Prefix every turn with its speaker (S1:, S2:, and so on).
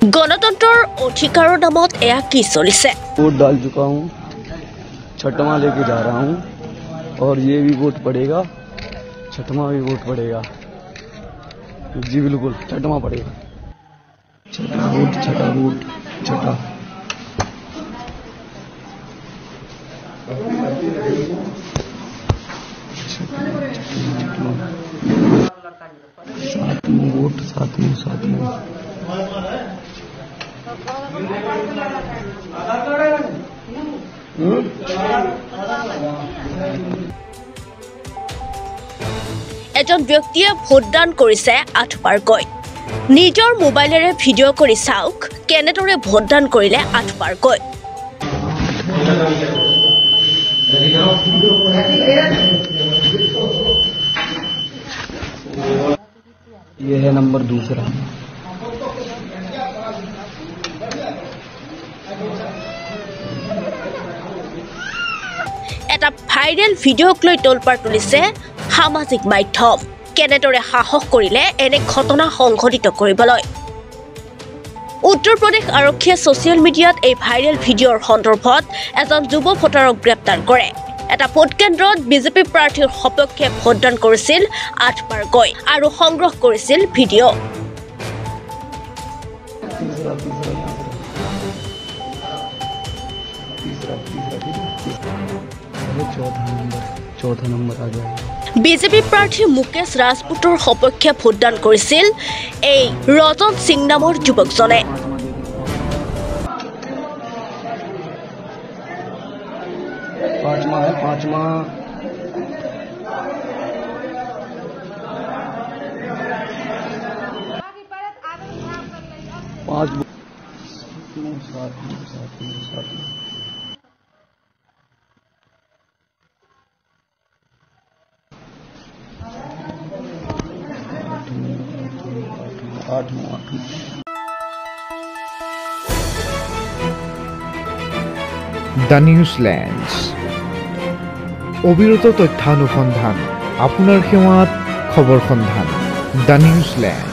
S1: গণতন্ত্ৰৰ অধিকাৰৰ নামত এয়া কি চলিছে?
S2: वोट डाल चुका हूँ, छठवां लेके जा रहा हूँ और ये भी वोट पड़ेगा, छठवां भी वोट पड़ेगा। जी बिल्कुल छठवां पड़ेगा। छठा वोट छठा। सातवां वोट सातवां।
S1: এজন ব্যক্তিয়ে ভোটদান কৰিছে 8 বাৰকৈ। নিজৰ মোবাইলেৰে ভিডিঅ' কৰি চাওক কেনেদৰে ভোটদান কৰিলে 8 বাৰকৈ।
S2: ये है नंबर दूसरा।
S1: এটা ভাইৰেল ভিডিঅ'ক লৈ তোলপাৰ তুলিছে সামাজিক মাধ্যম। কেনেদৰে সাহস কৰিলে এনে ঘটনা সংঘটিত কৰিবলৈ। উত্তৰ প্ৰদেশ আৰক্ষীয়ে ছ'চিয়েল মিডিয়াত এই ভাইৰেল ভিডিঅ'ৰ সন্দৰ্ভত এজন যুৱ ভোটাৰক গ্ৰেপ্তাৰ কৰে। এটা ভোটকেন্দ্ৰত বিজেপি প্ৰাৰ্থীৰ সপক্ষে ভোটদান কৰিছিল 8 বাৰকৈ আৰু সংগ্ৰহ কৰিছিল ভিডিঅ'।
S2: चौथा नंबर आ गया।
S1: বিজেপি প্ৰাৰ্থী মুকেশ ৰাজপুতৰ সপক্ষে ভোটদান কৰিছিল এই ৰতন সিং নামৰ যুৱকজনে।
S2: पांचवा आठवां।
S3: দ্য নিউজলেণ্ডছ অবিৰত তথ্যানুসন্ধান আপোনাৰ সেৱাত খবৰ সন্ধান দ্য নিউজলেণ্ড।